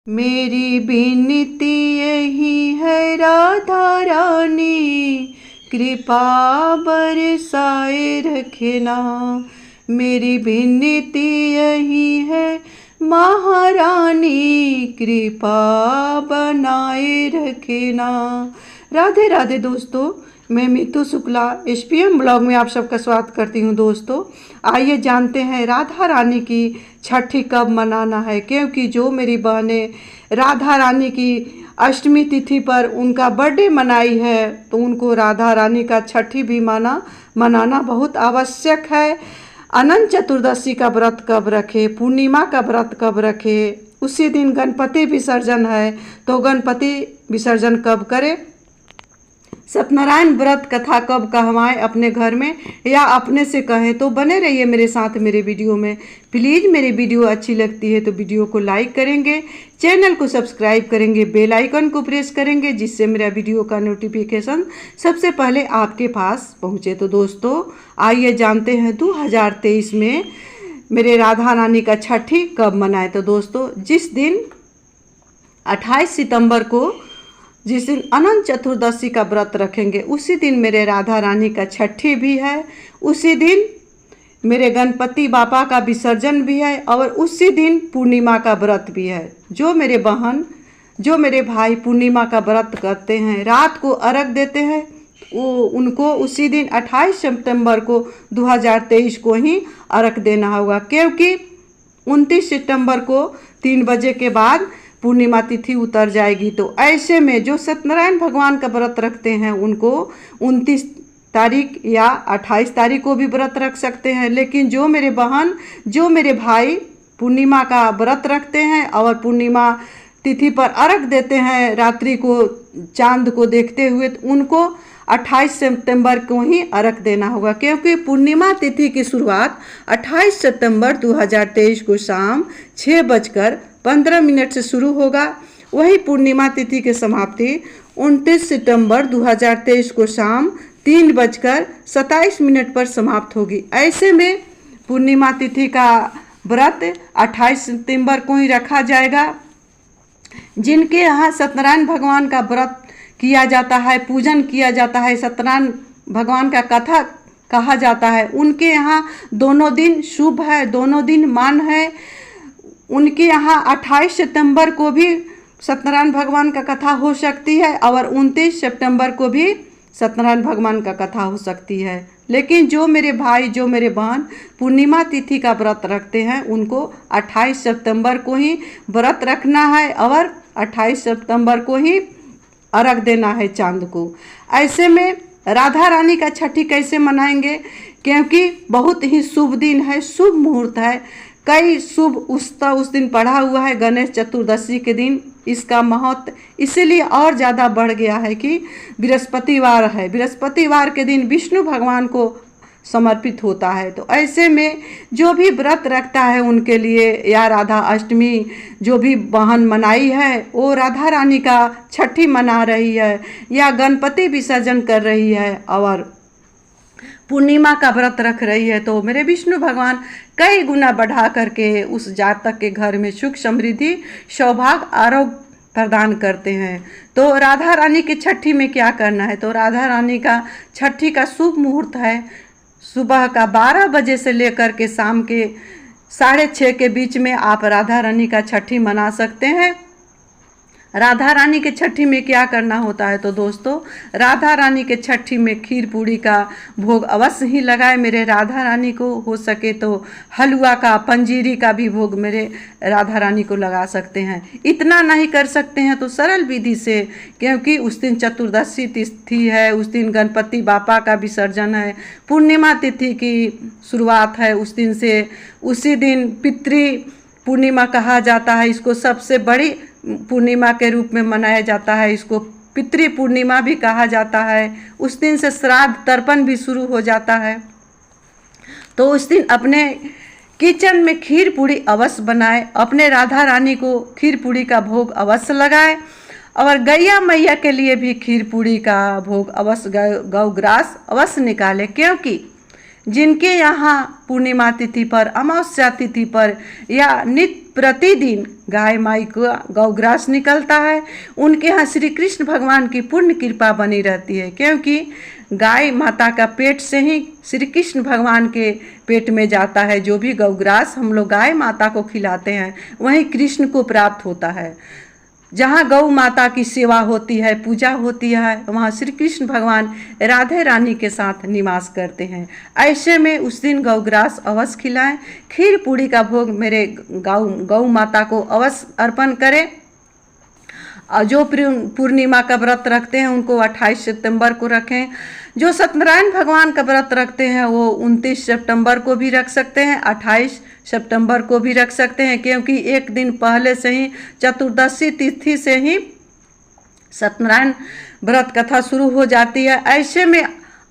मेरी विनती यही है राधा रानी, कृपा बरसाए रखना। मेरी विनती यही है महारानी, कृपा बनाए रखना। राधे राधे दोस्तों, मैं मीतू शुक्ला SPM ब्लॉग में आप सबका स्वागत करती हूँ। दोस्तों आइए जानते हैं राधा रानी की छठी कब मनाना है, क्योंकि जो मेरी बहनें राधा रानी की अष्टमी तिथि पर उनका बर्थडे मनाई है तो उनको राधा रानी का छठी भी मनाना बहुत आवश्यक है। अनंत चतुर्दशी का व्रत कब रखे, पूर्णिमा का व्रत कब रखे, उसी दिन गणपति विसर्जन है तो गणपति विसर्जन कब करे, सत्यनारायण व्रत कथा कब कहवाएं अपने घर में या अपने से कहें। तो बने रहिए मेरे साथ मेरे वीडियो में। प्लीज़ मेरी वीडियो अच्छी लगती है तो वीडियो को लाइक करेंगे, चैनल को सब्सक्राइब करेंगे, बेल आइकन को प्रेस करेंगे, जिससे मेरा वीडियो का नोटिफिकेशन सबसे पहले आपके पास पहुंचे। तो दोस्तों आइए जानते हैं 2023 में मेरे राधा रानी का छठी कब मनाए। तो दोस्तों जिस दिन 28 सितंबर को जिस दिन अनंत चतुर्दशी का व्रत रखेंगे उसी दिन मेरे राधा रानी का छठी भी है, उसी दिन मेरे गणपति बापा का विसर्जन भी है और उसी दिन पूर्णिमा का व्रत भी है। जो मेरे बहन जो मेरे भाई पूर्णिमा का व्रत करते हैं, रात को अर्घ देते हैं, वो उनको उसी दिन 28 सितंबर को 2023 को ही अर्घ देना होगा, क्योंकि 29 सितंबर को 3 बजे के बाद पूर्णिमा तिथि उतर जाएगी। तो ऐसे में जो सत्यनारायण भगवान का व्रत रखते हैं उनको 29 तारीख या 28 तारीख को भी व्रत रख सकते हैं, लेकिन जो मेरे बहन जो मेरे भाई पूर्णिमा का व्रत रखते हैं और पूर्णिमा तिथि पर अर्घ देते हैं रात्रि को चांद को देखते हुए, तो उनको 28 सितंबर को ही अर्घ देना होगा, क्योंकि पूर्णिमा तिथि की शुरुआत 28 सितंबर 2023 को शाम 6:15 से शुरू होगा। वही पूर्णिमा तिथि की समाप्ति 29 सितंबर 2023 को शाम 3:27 पर समाप्त होगी। ऐसे में पूर्णिमा तिथि का व्रत 28 सितंबर को ही रखा जाएगा। जिनके यहाँ सत्यनारायण भगवान का व्रत किया जाता है, पूजन किया जाता है, सत्यनारायण भगवान का कथा कहा जाता है, उनके यहाँ दोनों दिन शुभ है, दोनों दिन मान है। उनके यहाँ 28 सितंबर को भी सत्यनारायण भगवान का कथा हो सकती है और 29 सितंबर को भी सत्यनारायण भगवान का कथा हो सकती है। लेकिन जो मेरे भाई जो मेरे बहन पूर्णिमा तिथि का व्रत रखते हैं उनको 28 सितंबर को ही व्रत रखना है और 28 सितंबर को ही अर्घ देना है चांद को। ऐसे में राधा रानी का छठी कैसे मनाएंगे, क्योंकि बहुत ही शुभ दिन है, शुभ मुहूर्त है, कई शुभ उस दिन पढ़ा हुआ है। गणेश चतुर्दशी के दिन इसका महत्व इसीलिए और ज़्यादा बढ़ गया है कि बृहस्पतिवार है, बृहस्पतिवार के दिन विष्णु भगवान को समर्पित होता है। तो ऐसे में जो भी व्रत रखता है उनके लिए, या राधा अष्टमी जो भी बहन मनाई है वो राधा रानी का छठी मना रही है, या गणपति विसर्जन कर रही है और पूर्णिमा का व्रत रख रही है, तो मेरे विष्णु भगवान कई गुना बढ़ा करके उस जातक के घर में सुख समृद्धि सौभाग्य आरोग्य प्रदान करते हैं। तो राधा रानी की छठी में क्या करना है, तो राधा रानी का छठी का शुभ मुहूर्त है सुबह का 12 बजे से लेकर के शाम के 6:30 के बीच में आप राधा रानी का छठी मना सकते हैं। राधा रानी के छठी में क्या करना होता है, तो दोस्तों राधा रानी के छठी में खीर पूड़ी का भोग अवश्य ही लगाए मेरे राधा रानी को। हो सके तो हलवा का, पंजीरी का भी भोग मेरे राधा रानी को लगा सकते हैं। इतना नहीं कर सकते हैं तो सरल विधि से, क्योंकि उस दिन चतुर्दशी तिथि है, उस दिन गणपति बापा का विसर्जन है, पूर्णिमा तिथि की शुरुआत है उस दिन से, उसी दिन पितृ पूर्णिमा कहा जाता है, इसको सबसे बड़ी पूर्णिमा के रूप में मनाया जाता है, इसको पितृ पूर्णिमा भी कहा जाता है। उस दिन से श्राद्ध तर्पण भी शुरू हो जाता है। तो उस दिन अपने किचन में खीर पूड़ी अवश्य बनाए, अपने राधा रानी को खीर पूड़ी का भोग अवश्य लगाए और गैया मैया के लिए भी खीर पूड़ी का भोग अवश्य गौग्रास अवश्य निकाले, क्योंकि जिनके यहाँ पूर्णिमा तिथि पर, अमावस्या तिथि पर या नित्य प्रतिदिन गाय माई को गौग्रास निकलता है। उनके यहाँ श्री कृष्ण भगवान की पूर्ण कृपा बनी रहती है, क्योंकि गाय माता का पेट से ही श्री कृष्ण भगवान के पेट में जाता है। जो भी गौग्रास हम लोग गाय माता को खिलाते हैं वही कृष्ण को प्राप्त होता है। जहाँ गौ माता की सेवा होती है, पूजा होती है, वहाँ श्री कृष्ण भगवान राधे रानी के साथ निवास करते हैं। ऐसे में उस दिन गौग्रास अवश्य खिलाएं। खीर पूड़ी का भोग मेरे गौ माता को अवश्य अर्पण करें। जो पूर्णिमा का व्रत रखते हैं उनको 28 सितंबर को रखें। जो सत्यनारायण भगवान का व्रत रखते हैं वो 29 सितंबर को भी रख सकते हैं, 28 सितंबर को भी रख सकते हैं, क्योंकि एक दिन पहले से ही चतुर्दशी तिथि से ही सत्यनारायण व्रत कथा शुरू हो जाती है। ऐसे में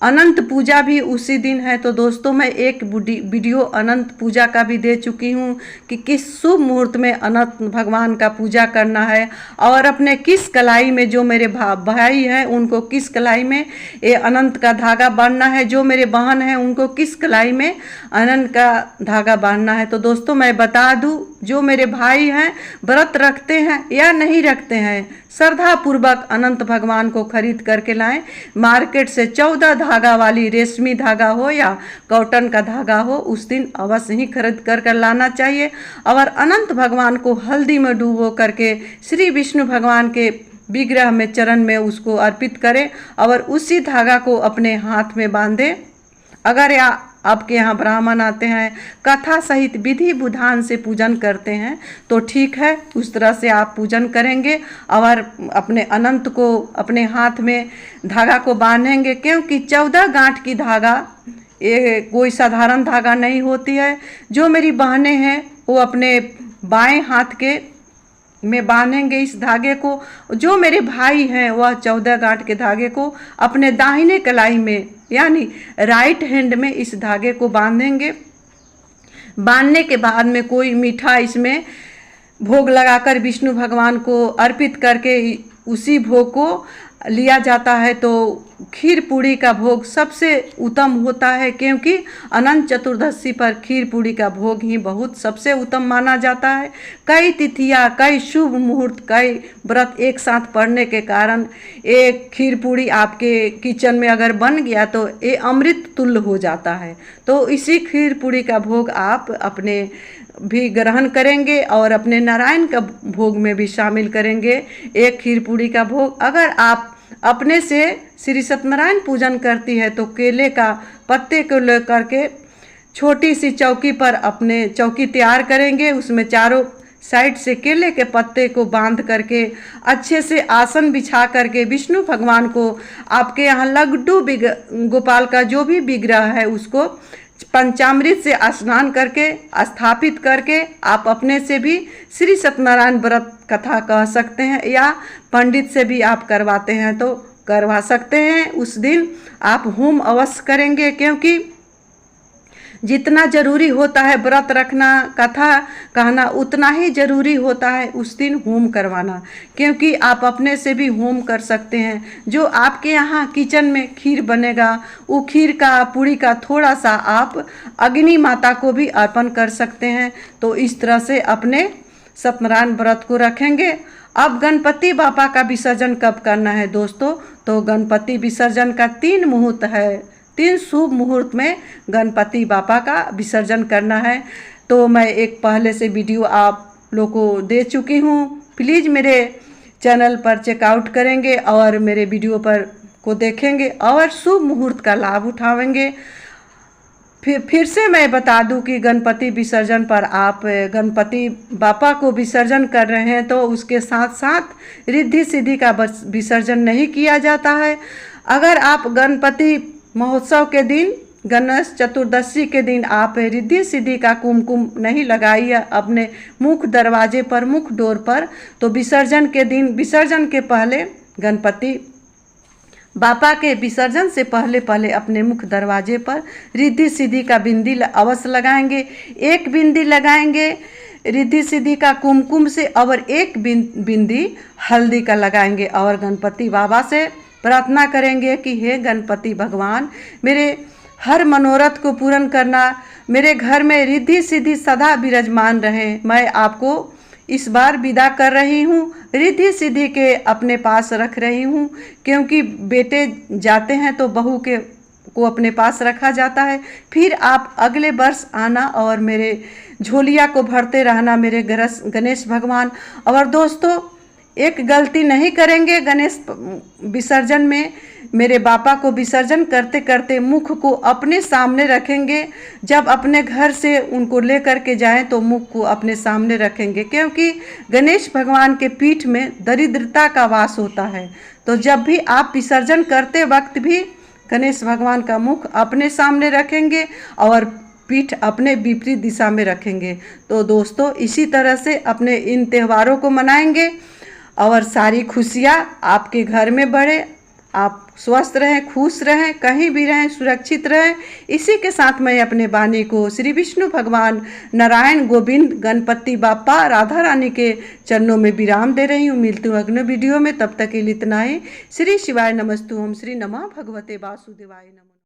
अनंत पूजा भी उसी दिन है। तो दोस्तों मैं एक वीडियो अनंत पूजा का भी दे चुकी हूँ कि किस शुभ मुहूर्त में अनंत भगवान का पूजा करना है, और अपने किस कलाई में, जो मेरे भाई हैं उनको किस कलाई में ये अनंत का धागा बांधना है, जो मेरे बहन हैं उनको किस कलाई में अनंत का धागा बांधना है। तो दोस्तों मैं बता दूँ, जो मेरे भाई हैं व्रत रखते हैं या नहीं रखते हैं, श्रद्धा पूर्वक अनंत भगवान को खरीद करके लाएं। मार्केट से 14 धागा वाली रेशमी धागा हो या कॉटन का धागा हो, उस दिन अवश्य ही खरीद कर लाना चाहिए। और अनंत भगवान को हल्दी में डूबो करके श्री विष्णु भगवान के विग्रह में, चरण में उसको अर्पित करें और उसी धागा को अपने हाथ में बांधें। अगर आपके यहाँ ब्राह्मण आते हैं, कथा सहित विधि विधान से पूजन करते हैं तो ठीक है, उस तरह से आप पूजन करेंगे और अपने अनंत को अपने हाथ में धागा को बांधेंगे। क्योंकि 14 गांठ की धागा ये कोई साधारण धागा नहीं होती है। जो मेरी बहनें हैं वो अपने बाएं हाथ के में बांधेंगे इस धागे को। जो मेरे भाई हैं वह 14 गांठ के धागे को अपने दाहिने कलाई में यानी राइट हैंड में इस धागे को बांधेंगे। बांधने के बाद में कोई मीठा इसमें भोग लगाकर विष्णु भगवान को अर्पित करके उसी भोग को लिया जाता है। तो खीर पूड़ी का भोग सबसे उत्तम होता है, क्योंकि अनंत चतुर्दशी पर खीर पूड़ी का भोग ही बहुत सबसे उत्तम माना जाता है। कई तिथियां, कई शुभ मुहूर्त, कई व्रत एक साथ पड़ने के कारण एक खीर पूड़ी आपके किचन में अगर बन गया तो ये अमृत तुल्य हो जाता है। तो इसी खीर पूड़ी का भोग आप अपने भी ग्रहण करेंगे और अपने नारायण का भोग में भी शामिल करेंगे। एक खीर पूड़ी का भोग अगर आप अपने से श्री सत्यनारायण पूजन करती है तो केले का पत्ते को लेकर के छोटी सी चौकी पर अपने चौकी तैयार करेंगे। उसमें चारों साइड से केले के पत्ते को बांध करके अच्छे से आसन बिछा करके विष्णु भगवान को, आपके यहाँ लड्डू गोपाल का जो भी विग्रह है उसको पंचामृत से स्नान करके स्थापित करके आप अपने से भी श्री सत्यनारायण व्रत कथा कह सकते हैं, या पंडित से भी आप करवाते हैं तो करवा सकते हैं। उस दिन आप होम अवश्य करेंगे, क्योंकि जितना जरूरी होता है व्रत रखना, कथा कहना, उतना ही जरूरी होता है उस दिन होम करवाना, क्योंकि आप अपने से भी होम कर सकते हैं। जो आपके यहाँ किचन में खीर बनेगा वो खीर का, पूड़ी का थोड़ा सा आप अग्नि माता को भी अर्पण कर सकते हैं। तो इस तरह से अपने सत्यनारायण व्रत को रखेंगे। अब गणपति बापा का विसर्जन कब करना है दोस्तों? तो गणपति विसर्जन का 3 मुहूर्त है, 3 शुभ मुहूर्त में गणपति बापा का विसर्जन करना है। तो मैं एक पहले से वीडियो आप लोग को दे चुकी हूँ। प्लीज़ मेरे चैनल पर चेकआउट करेंगे और मेरे वीडियो पर को देखेंगे और शुभ मुहूर्त का लाभ उठावेंगे। फिर से मैं बता दूं कि गणपति विसर्जन पर आप गणपति बापा को विसर्जन कर रहे हैं तो उसके साथ साथ रिद्धि सिद्धि का विसर्जन नहीं किया जाता है। अगर आप गणपति महोत्सव के दिन, गणेश चतुर्दशी के दिन आप रिद्धि सिद्धि का कुमकुम नहीं लगाइए अपने मुख्य दरवाजे पर, मुख्य डोर पर, तो विसर्जन के दिन, विसर्जन के पहले, गणपति बापा के विसर्जन से पहले अपने मुख्य दरवाजे पर रिद्धि सिद्धि का बिंदी अवश्य लगाएंगे। एक बिंदी लगाएंगे रिद्धि सिद्धि का कुमकुम से और एक बिंदी हल्दी का लगाएंगे और गणपति बाबा से प्रार्थना करेंगे कि हे गणपति भगवान, मेरे हर मनोरथ को पूर्ण करना, मेरे घर में रिद्धि सिद्धि सदा विराजमान रहे। मैं आपको इस बार विदा कर रही हूँ, रिद्धि सिद्धि के अपने पास रख रही हूँ, क्योंकि बेटे जाते हैं तो बहू के को अपने पास रखा जाता है। फिर आप अगले वर्ष आना और मेरे झोलिया को भरते रहना मेरे गणेश भगवान। और दोस्तों, एक गलती नहीं करेंगे गणेश विसर्जन में। मेरे बापा को विसर्जन करते करते मुख को अपने सामने रखेंगे। जब अपने घर से उनको लेकर के जाएं तो मुख को अपने सामने रखेंगे, क्योंकि गणेश भगवान के पीठ में दरिद्रता का वास होता है। तो जब भी आप विसर्जन करते वक्त भी गणेश भगवान का मुख अपने सामने रखेंगे और पीठ अपने विपरीत दिशा में रखेंगे। तो दोस्तों, इसी तरह से अपने इन त्योहारों को मनाएंगे और सारी खुशियाँ आपके घर में बढ़े। आप स्वस्थ रहें, खुश रहें, कहीं भी रहें, सुरक्षित रहें। इसी के साथ मैं अपने वाणी को श्री विष्णु भगवान, नारायण, गोविंद, गणपति बापा, राधा रानी के चरणों में विराम दे रही हूँ। मिलती हूँ अगले वीडियो में, तब तक के लिए इतना ही। श्री शिवाय नमस्तु। ओम श्री नमः भगवते वासुदेवाय नमः।